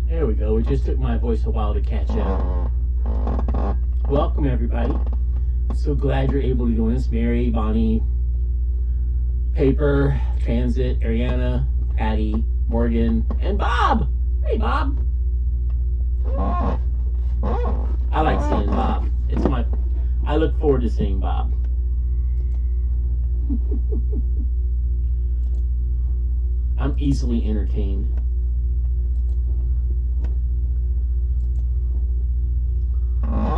There we go. It just took my voice a while to catch up. Welcome, everybody. So glad you're able to join us. Mary, Bonnie, Paper, Transit, Ariana, Patty, Morgan, and Bob. Hey, Bob. I like seeing Bob. I look forward to seeing Bob. I'm easily entertained.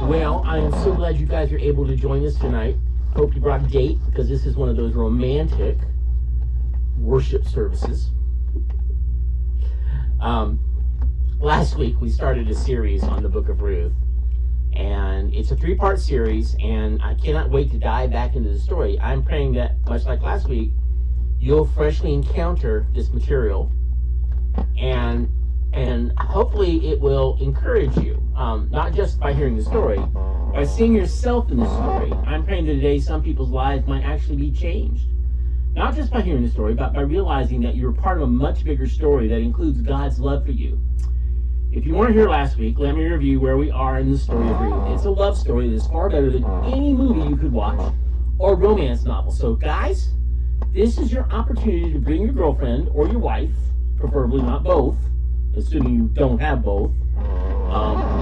Well, I am so glad you guys are able to join us tonight. Hope you brought a date, because this is one of those romantic worship services. Last week we started a series on the book of Ruth, and it's a 3-part series, and I cannot wait to dive back into the story. I'm praying that, much like last week, you'll freshly encounter this material, and hopefully it will encourage you, not just by hearing the story, by seeing yourself in the story. I'm praying that today some people's lives might actually be changed, not just by hearing the story, but by realizing that you're part of a much bigger story that includes God's love for you. If you weren't here last week, let me review where we are in the story of Ruth. It's a love story that's far better than any movie you could watch or romance novel. So guys, this is your opportunity to bring your girlfriend or your wife, preferably not both, assuming you don't have both,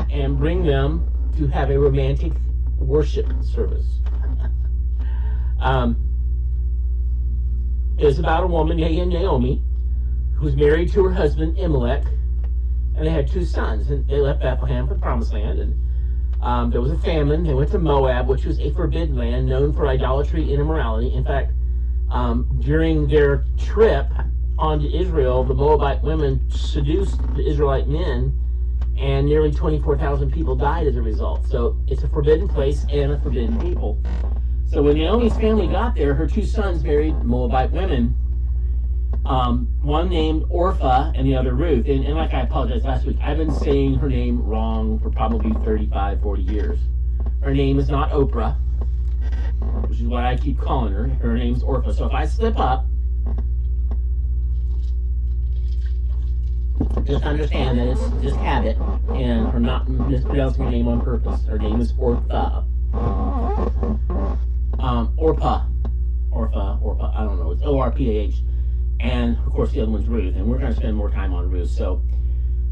and bring them to have a romantic worship service. It's about a woman named Naomi who's married to her husband Elimelech, and they had 2 sons, and they left Bethlehem for the Promised Land, and there was a famine. They went to Moab, which was a forbidden land known for idolatry and immorality. In fact, during their trip onto Israel, the Moabite women seduced the Israelite men, and nearly 24,000 people died as a result. So it's a forbidden place and a forbidden people. So when Naomi's family got there, her 2 sons married Moabite women, one named Orpah and the other Ruth. And like I apologized last week, I've been saying her name wrong for probably 35, 40 years. Her name is not Oprah, which is what I keep calling her. Her name's Orpah. So if I slip up, just understand that it's just habit, and her not mispronouncing her name on purpose. Her name is Orpah. Orpah, I don't know, it's O-R-P-A-H. And, of course, the other one's Ruth, and we're going to spend more time on Ruth. So,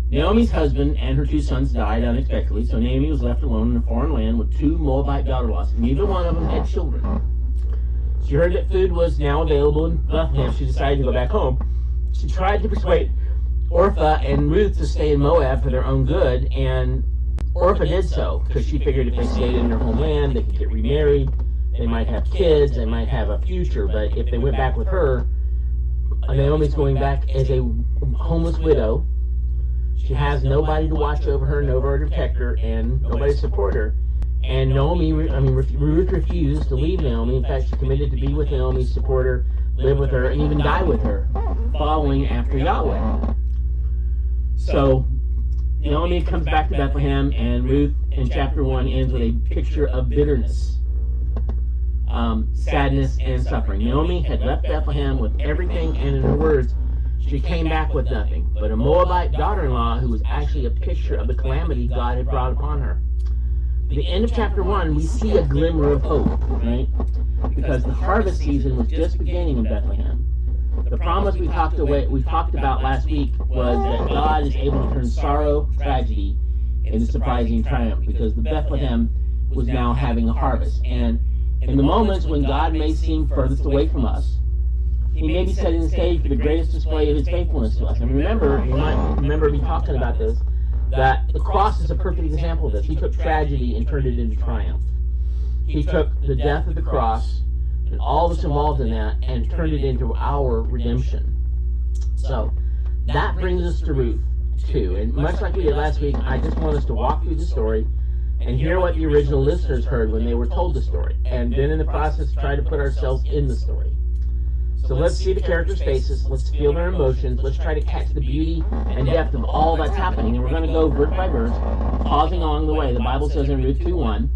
Naomi's husband and her 2 sons died unexpectedly, so Naomi was left alone in a foreign land with 2 Moabite daughter-in-laws. Neither one of them had children. She heard that food was now available in Bethlehem. She decided to go back home. She tried to persuade Orpah and Ruth to stay in Moab for their own good, and Orpah did so, because she figured if they stayed in their homeland, they could get remarried, they might have kids, they might have a future. But if they went back with her, Naomi's going back as a homeless widow. She has nobody to watch over her, nobody to protect her, and nobody to support her. And Ruth refused to leave Naomi. In fact, she committed to be with Naomi, support her, live with her, and even die with her, following after Yahweh. So Naomi comes back to Bethlehem, and Ruth in chapter 1 ends with a picture of bitterness, sadness, and suffering. Naomi had left Bethlehem with everything, and in her words, she came back with nothing but a Moabite daughter-in-law who was actually a picture of the calamity God had brought upon her. At the end of chapter 1, we see a glimmer of hope, right? Because the harvest season was just beginning in Bethlehem. The promise we talked about last week was that God is able to turn sorrow, tragedy, into surprising triumph, because the Bethlehem was now having a harvest. And in the moments when God may seem furthest away from us, He may be setting the stage for the greatest display of His faithfulness to us. And remember, you might remember me talking about this, that the cross is a perfect example of this. He took tragedy and turned it into triumph. He took the death of the cross and all that's involved in that and turned it into our redemption. So that brings us to Ruth 2. And much like we did last week, I just want us to walk through the story and hear what the original listeners heard when they were told the story, and then in the process try to put ourselves in the story. So let's see the characters' faces, let's feel their emotions, let's try to catch the beauty and depth of all that's happening, and we're going to go verse by verse, pausing along the way. The Bible says in Ruth 2:1,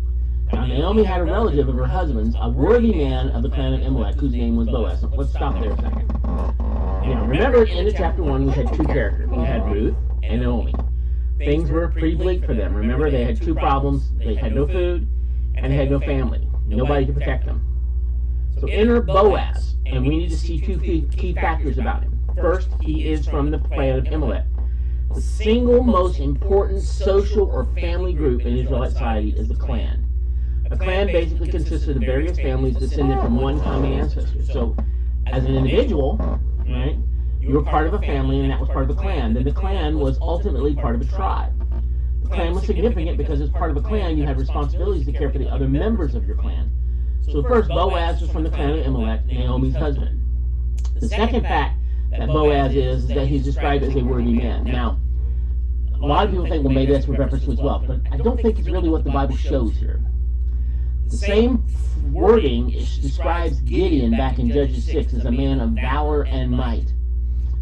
now Naomi had a relative of her husband's, a worthy man of the clan of Elimelech, whose name was Boaz. So let's stop there a second. Now, remember, in chapter 1, we had two characters. We had Ruth and Naomi. Things were pretty bleak for them. Remember, they had two problems. They had no food, and they had no family. Nobody to protect them. So enter Boaz, and we need to see two key factors about him. First, he is from the clan of Elimelech. The single most important social or family group in Israelite society is the clan. A clan basically consists of the various families descended from one common ancestor. So, as an individual, right, you were part of a family, and that was part of the clan. Then the clan was ultimately part of a tribe. The clan was significant because as part of a clan, you had responsibilities to care for the other members of your clan. So first, Boaz was from the clan of Elimelech, Naomi's husband. The second fact that Boaz is that he's described as a worthy man. Now, a lot of people think, well, maybe that's with reference to his wealth, but I don't think it's really what the Bible shows here. The same wording describes Gideon back in Judges 6 as a man of valor and might.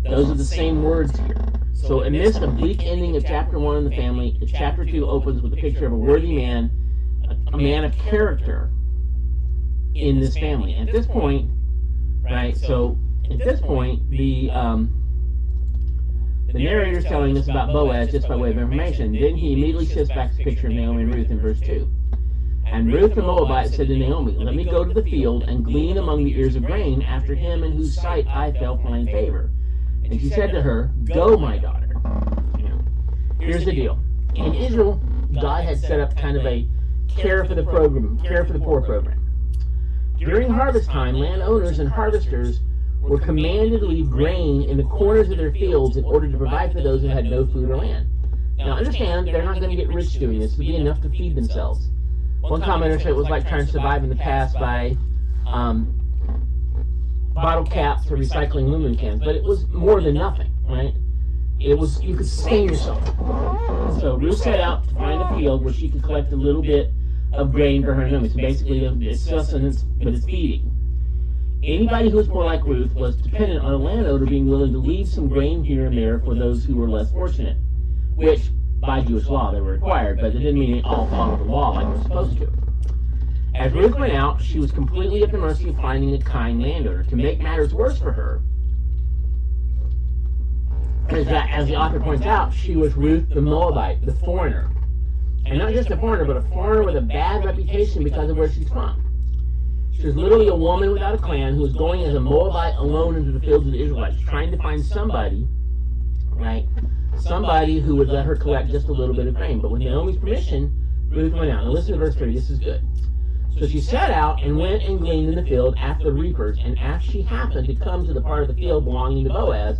Those are the same words here. So amidst the bleak ending of chapter 1 in the family, chapter 2 opens with a picture of a worthy man, a man of character in this family. At this point, right, so at this point, the narrator is telling us about Boaz just by way of information. Then he immediately shifts back to the picture of Naomi and Ruth in verse 2. And Ruth the Moabite said to Naomi, "Let me go to the field and glean among the ears of grain after him in whose sight I fell find favor." And she said to her, "Go, my daughter." Here's the deal. In Israel, God had set up kind of a care for the poor program. During harvest time, landowners and harvesters were commanded to leave grain in the corners of their fields in order to provide for those who had no food or land. Now understand, they're not going to get rich doing this. It would be enough to feed themselves. One commentator said it was like trying to survive in the past by bottle caps or recycling aluminum cans, but it was more than nothing, right? It was, you could sustain yourself. So Ruth set out to find a field where she could collect a little bit of grain for her Naomi. So basically, it's sustenance, but it's feeding. Anybody who was poor like Ruth was dependent on a landowner being willing to leave some grain here and there for those who were less fortunate, which, by Jewish law, they were required, but it didn't mean they all followed the law like they were supposed to. As Ruth went out, she was completely at the mercy of finding a kind landowner. To make matters worse for her, is that, as the author points out, she was Ruth the Moabite, the foreigner. And not just a foreigner, but a foreigner with a bad reputation because of where she's from. She was literally a woman without a clan who was going as a Moabite alone into the fields of the Israelites, trying to find somebody, right? Somebody who would let her collect just a little bit of grain. But with Naomi's permission, Ruth went out. Now listen to verse 3. This is good. So she set out and went and gleaned in the field after the reapers, and as she happened to come to the part of the field belonging to Boaz,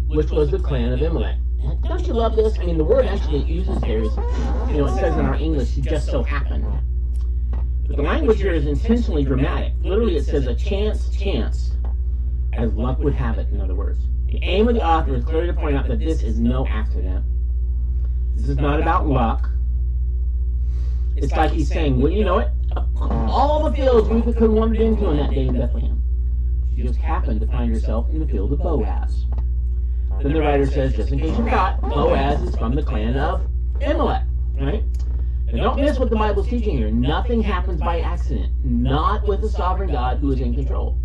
which was the clan of Elimelech. Don't you love this? I mean, the word actually it uses there is, it says in our English, it just so happened. But the language here is intentionally dramatic. Literally, it says a chance, as luck would have it, in other words. The aim of the author is clearly to point out that this is no accident. This is not about luck. It's like he's saying, well, you know it, all the fields Ruth could have wandered into on that day in Bethlehem. She just happened to find herself in the field of Boaz. Then the writer says, just in case you forgot, Boaz is from the clan of Elimelech, right? Now don't miss what the Bible's teaching here. Nothing happens by accident. Not with the sovereign God who is in control.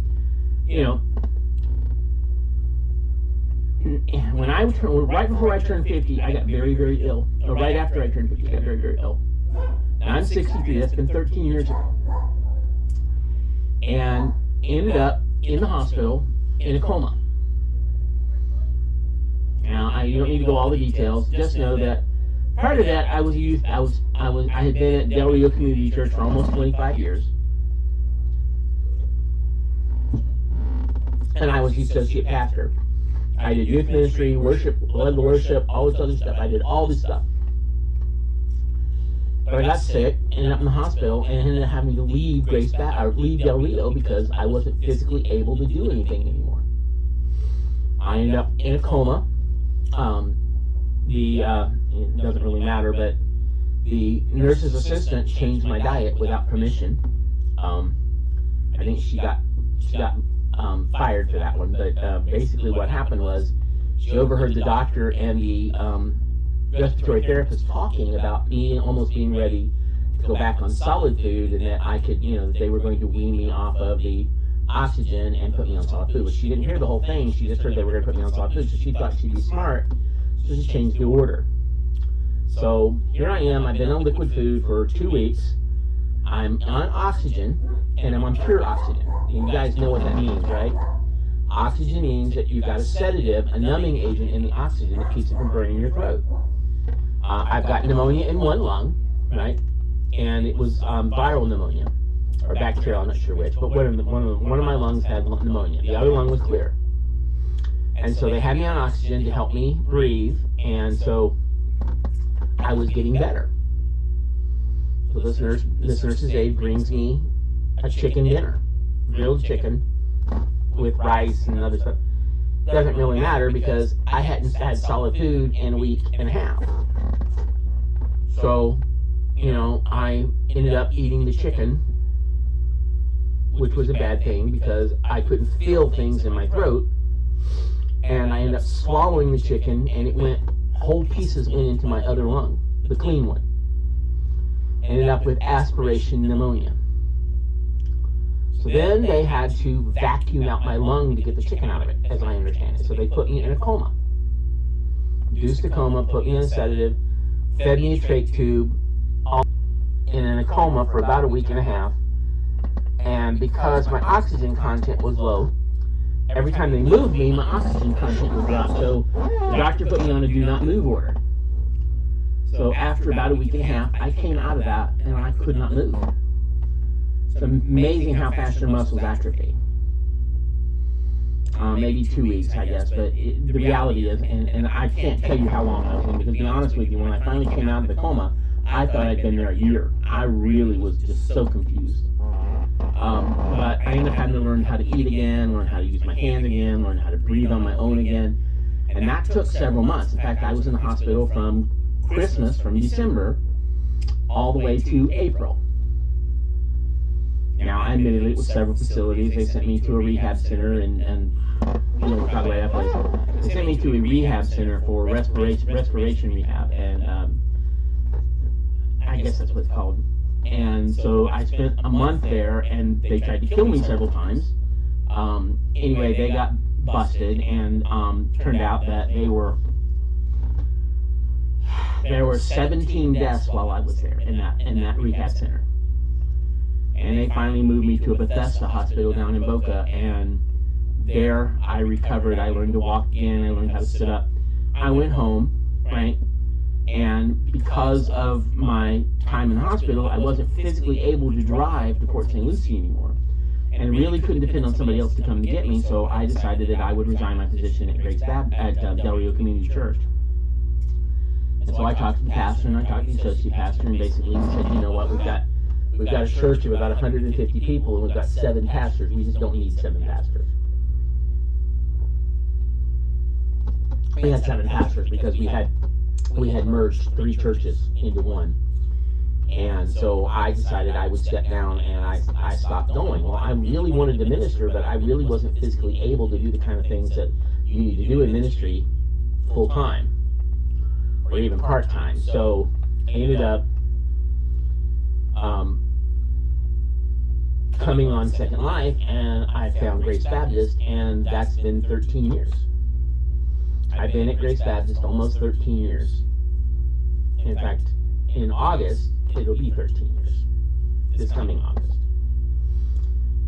When right before I turned 50, I got very, very ill. Or right after I turned 50, I got very, very ill. Now I'm 63. That's been 13 years ago. And ended up in the hospital in a coma. Now, you don't need to go all the details. Just know that part of that, I was youth. I had been at Del Rio Community Church for almost 25 years, and I was the associate pastor. I did youth ministry, worship, led the worship, all this other stuff. I did all this stuff. But I got sick, ended up in the hospital, and ended up having to leave leave Del Rio because I wasn't physically able to do anything anymore. I ended up in a coma. It doesn't really matter, but the nurse's assistant changed my diet without permission. I think she got fired for that one, but basically what happened was she overheard the doctor and the respiratory therapist talking about me almost being ready to go back on solid food, and that I could, that they were going to wean me off of the oxygen and put me on solid food. But she didn't hear the whole thing. She just heard they were going to put me on solid food, so she thought she'd be smart, so she changed the order. So here I am. I've been on liquid food for 2 weeks. I'm on oxygen, and I'm on pure oxygen. And you guys know what that means, right? Oxygen means that you've got a sedative, a numbing agent in the oxygen that keeps it from burning your throat. I've got pneumonia in one lung, right? And it was viral pneumonia, or bacterial, I'm not sure which, but one of my lungs had pneumonia. The other lung was clear. And so they had me on oxygen to help me breathe, and so I was getting better. So this nurse's aide brings me a chicken dinner, grilled chicken with rice and other stuff. Doesn't really matter because I hadn't had solid food in a week and a half. So, I ended up eating the chicken, which was a bad thing because I couldn't feel things in my throat. And I ended up swallowing the chicken, and whole pieces went into my other lung, the clean one. Ended up with aspiration pneumonia. So then they had to vacuum out my lung to get the chicken out of it, as I understand it. So they put me in a coma. Induced a coma, put me in a sedative, fed me a trach tube, all in a coma for about a week and a half. And because my oxygen content was low, every time they moved me, my oxygen content would drop. So the doctor put me on a do not move order. So after about a week and a half, I came out of that and I could not move. It's amazing how fast your muscles atrophy. Maybe 2 weeks, I guess, but the reality is, and I can't tell you how long I was in, because to be honest with you, when I finally came out of the coma, I thought I'd been there a year. I really was just so confused. But I ended up having to learn how to eat again, learn how to use my hands again, learn how to breathe on my own again, and that took several months. In fact, I was in the hospital from December, all the way to April. Now, admittedly, it was several facilities. They sent me to a rehab center, and we'll talk about that place. They sent me to a rehab center for respiration rehab, and I guess that's what it's called. And so I spent a month there, and they tried to kill me several times. Anyway, they got busted, and turned out that there were 17 deaths while I was there in that rehab center. And they finally moved me to a Bethesda hospital down in Boca, and there I recovered. I learned to walk again. I learned how to sit up. I went home, right? And because of my time in the hospital, I wasn't physically able to drive to Port St. Lucie anymore, and really couldn't depend on somebody else to come to get me. So I decided that I would resign my position at Del Rio Community Church. And so I talked to the pastor, and I talked to the associate pastor, and basically he said, you know what, we've got a church of about 150 people, and we've got 7 pastors. We just don't need 7 pastors. We had 7 pastors because we had merged 3 churches into one. And so I decided I would step down, and I stopped going. Well, I really wanted to minister, but I really wasn't physically able to do the kind of things that you need to do in ministry full time or even part time. So I ended up coming on Second Life, and I found Grace Baptist, and that's been 13 years. I've been at Grace Baptist almost 13 years. In fact, in August, it'll be 13 years. This coming August.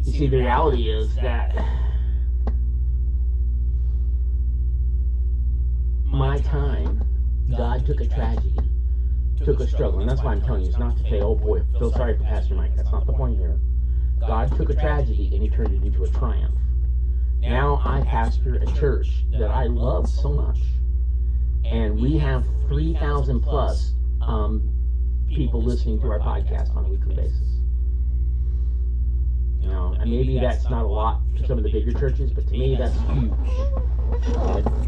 You see, the reality is that my time, God took a tragedy, took a struggle, and that's why I'm telling you, it's not to say, oh boy, feel sorry for Pastor Mike. That's not the point here. God took a tragedy and he turned it into a triumph. Now I pastor a church that I love so much, and we have 3,000 plus people listening to our podcast on a weekly basis. You know, and maybe that's not a lot for some of the bigger churches, but to me that's huge.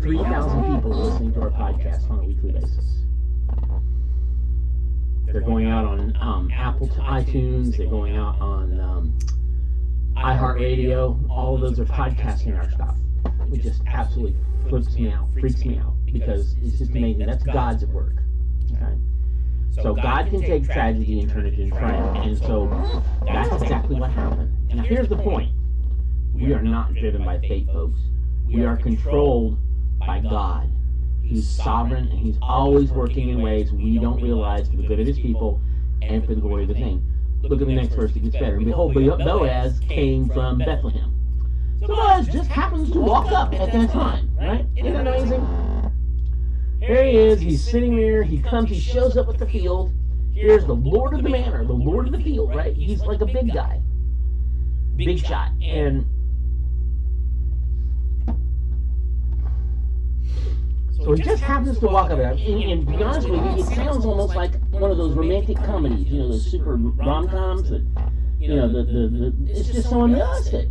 3,000 people listening to our podcast on a weekly basis. They're going out on Apple iTunes. They're going out on iHeartRadio. All of those are podcasting our stuff. It just absolutely freaks me out, because it's just amazing. That's God's at work. Okay? So God can take tragedy and turn it into triumph. And so that's exactly what happened. And now here's the point. We are not driven by fate, folks. We are controlled by God. He's sovereign, and he's always working in ways we don't realize for the good of his people and for the glory of his name. Look at the next verse, it gets better. And behold, Boaz came from Bethlehem. So Boaz just happens to walk up at that time, right? Isn't that amazing? Here he is, he's sitting there, he comes, he shows up at the field. Here's the Lord of the manor, the Lord of the field, right? He's like a big guy. Big shot. And so he just happens to walk up there. And to be honest with you, it sounds almost like one of those romantic comedies, those super rom-coms that, it's just so unrealistic.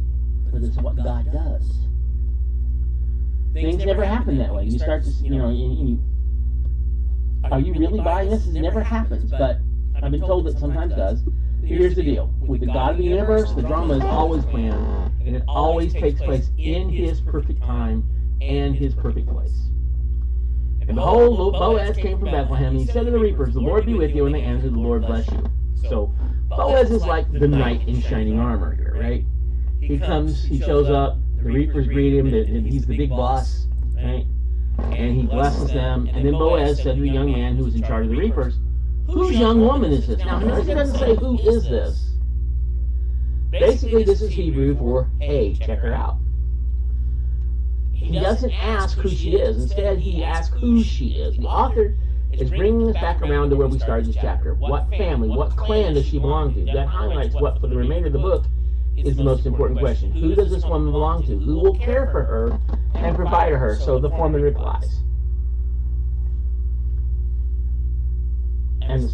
But it's what God does. Things never happen that way. You start to, are you really buying this? It never happens, but I've been told that sometimes does. Here's the deal. With the God of the universe, the drama is always planned, and it always takes place in his perfect time and his perfect place. And behold, Boaz came from Bethlehem, and he said to the reapers, the Lord be with you, and they answered, the Lord bless you. So Boaz is like the knight in shining armor here, right? He comes, he shows up, the reapers greet him, that he's the big boss, right? And he blesses them. And then Boaz said to the young man who was in charge of the reapers, whose young woman is this? Now, notice he doesn't say, who is this? Basically, this is Hebrew for, hey, check her out. He doesn't ask who she is. Instead, he asks who she is. The author is bringing us back around to where we started this chapter. What family, what clan does she belong to? That highlights what, for the remainder of the book, is the most important question. Who does this woman belong to? Who will care for her and provide her? So the foreman replies. And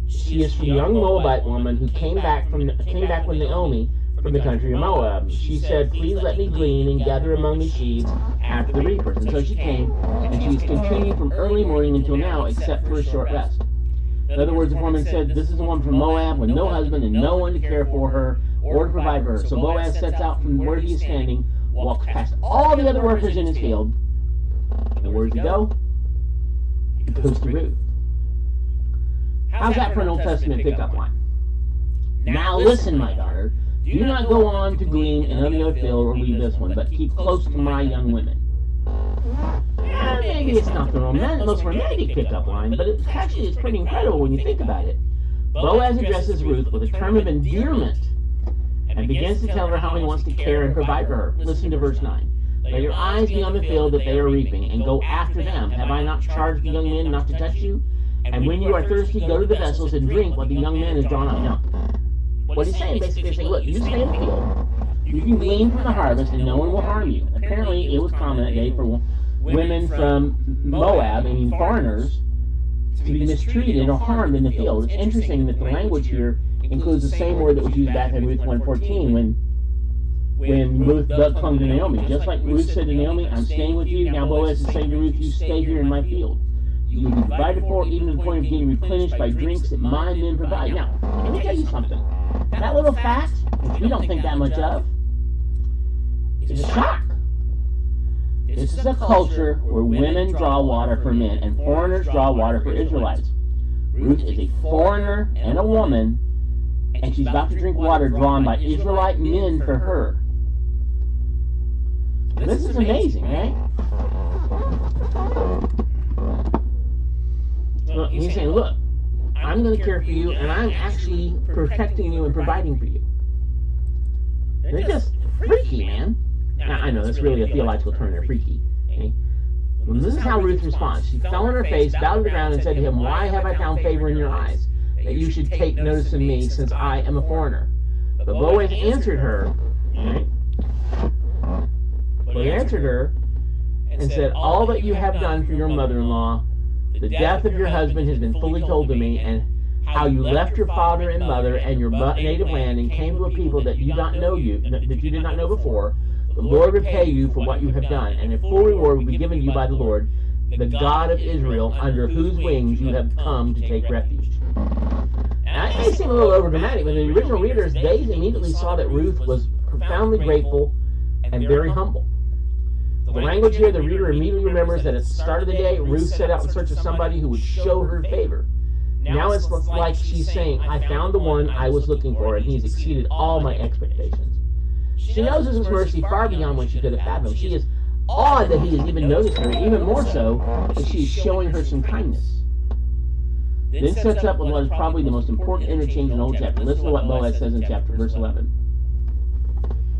she is from a young Moabite woman who came back with Naomi from the country of Moab. She said, please let me glean and gather among the sheaves after the reapers. And so she came, and she has continued from early morning until now, except for a short rest. In other words, the foreman said, this is a woman from Moab with no husband and no one to care for her or to provide for her. So Boaz sets out from where he is standing, walks past all the other workers in his field, and where does he go? He goes to Ruth. How's that for an Old Testament pickup line? Now listen, my daughter, do not go on to glean in any other field or leave this one, but keep close to my young women. Maybe it's not the most romantic pickup line, but it's pretty incredible when you think about it. Boaz addresses Ruth with a term of endearment and begins to tell her how he wants to care and provide for her. Listen to verse 9. Let your eyes be on the field that they are reaping, and go after them. Have I not charged the young men not to touch you? And when you are thirsty, go to the vessels and drink what the young man has drawn up. Now, what he's saying basically is saying, look, you stay in the field. You can glean from the harvest, and no one will harm you. Apparently, it was common that day for women from Moab, foreigners, to be mistreated or harmed in the field. It's interesting that the language here includes the same word that was used back in Ruth 1:14 when Ruth clung to Naomi. Just like Ruth said to Naomi, I'm staying with you. Now Boaz is saying to Ruth, you stay here in my field. You will be provided for, even to the point of getting replenished by drinks that my men provide. Now, let me tell you something. That little fact, which we don't think that much of, is a shock. This is a culture where women draw water for men and foreigners draw water for Israelites. Ruth is a foreigner and a woman, and she's about to drink water drawn by Israelite men for her. This is amazing, right? Well, he's saying, look, I'm going to care for you, and I'm actually protecting you and providing for you. They're just freaky, man. Now, I know that's really a theological term, they're freaky. Okay? Well, this is how Ruth responds. She fell on her face, bowed to the ground, and said to him, why have I found favor in your eyes, that you should take notice of me, since I am a foreigner? But Boaz answered her, right? Boaz answered her and said, all that you have done for your mother-in-law, the death of your husband has been fully told to me, and how you left your father and mother and your native land and came to a people that you did not know before. The Lord repay you for what you have done, and a full reward will be given you by the Lord, the God of Israel, under whose wings you have come to take refuge. Now, it may seem a little overdramatic, but the original readers, they immediately saw that Ruth was profoundly grateful and very humble. The language here, the reader immediately remembers that at the start of the day, Ruth set out in search of somebody who would show her favor. Now it's like she's saying, I found the one I was looking for, and he's exceeded all my expectations. She knows this is mercy far beyond what she could have fathomed. She is awed that he has even noticed her, even more so that she is showing her some kindness. Then sets up with what is probably the most important interchange in the Old Chapter. Listen to what Boaz says in chapter verse 11.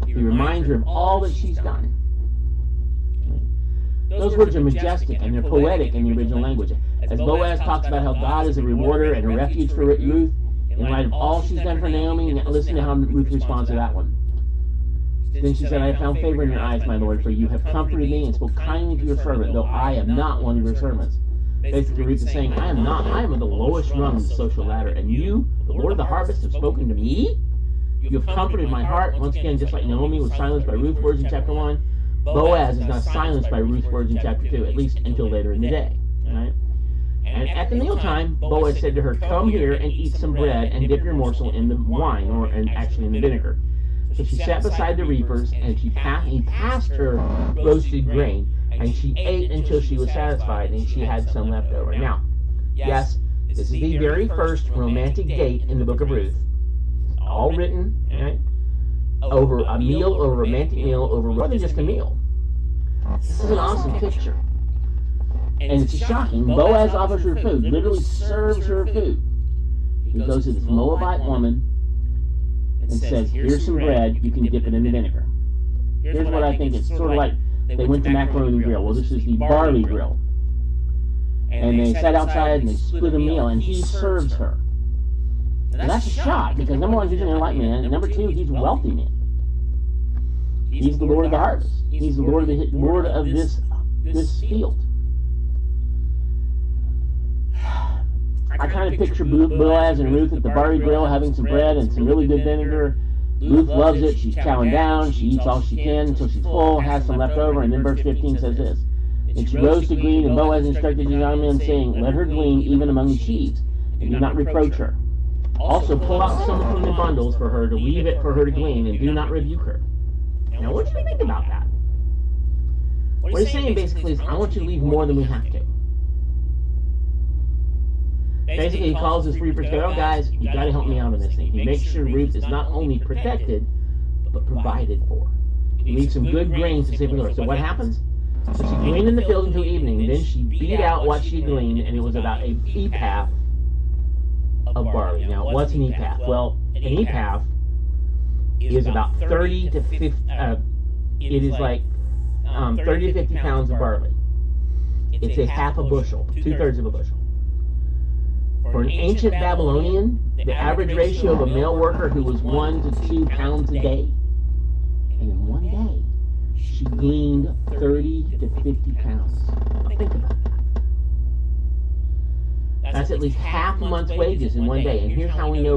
He reminds her of all that she's done. Those words are majestic and they're poetic in the original language. As Boaz talks about how God is a rewarder and a refuge for Ruth, in light of all she's done for Naomi, listen to how Ruth responds to that one. Then she said, I have found favor in your eyes, my Lord, for you have comforted me and spoke kindly to your servant, though I am not one of your servants. Basically, Ruth is saying, I am of the lowest rung of the social ladder, and you, the Lord of the harvest, have spoken to me? You have comforted my heart. Once again, just like Naomi was silenced by Ruth's words in chapter 1, Boaz is not silenced by Ruth's words in chapter 2, at least until later in the day. Right? And at the mealtime, Boaz said to her, come here and eat some bread and dip your morsel in the wine, actually in the vinegar. So she sat beside the reapers, and he passed her roasted grain, and she ate until she was satisfied, and she had some left over. Now, yes, this is the very first romantic date in the book of Ruth. All written, right? Over a meal, or a romantic meal, over more than just a meal. This is an awesome picture. And it's shocking. Boaz offers her food, literally serves her food. He goes to this Moabite woman and says, here's some bread, you can dip it in the vinegar. Here's what I think, it's sort of like they went to macaroni grill. Well, this is the barley grill. And they sat outside and they split a meal, and he serves her. And that's a shock, because number one, he's an Israelite man, and number two, he's a wealthy man. He's the Lord of the harvest. He's the Lord of this field. I kind of picture Boaz and Ruth at the barley grill having some bread and some really good vinegar. Ruth loves it. She's chowing down. She eats all she can until she's full, has some left over, and then verse 15 says this. And she rose to glean, and Boaz instructed his young men, saying, let her glean even among the sheaves, and do not reproach her. Also pull out some from the bundles for her to leave it for her to glean, and do not rebuke her. Now, what do you think about that? What he's saying basically is, I want you to leave more than we have to. Basically, he calls his reapers, oh guys, you got to help me out on this thing. He makes sure Ruth is not only protected, but provided for. He leaves some good grains to save the Lord. So what happens? So she gleaned in the field until evening, and then she beat out what she gleaned, and it was about an ephah of barley. Now, what's an ephah? Well, an ephah is about 30 to 50, it is like 30 to 50 pounds of barley. It's a half a bushel, 2/3 of a bushel. For an ancient Babylonian, the average ratio of a male worker who was 1 to 2 pounds a day. And in one day, she gleaned 30 to 50 pounds. Now think about that. That's at least half a month's wages in one day. And here's how we know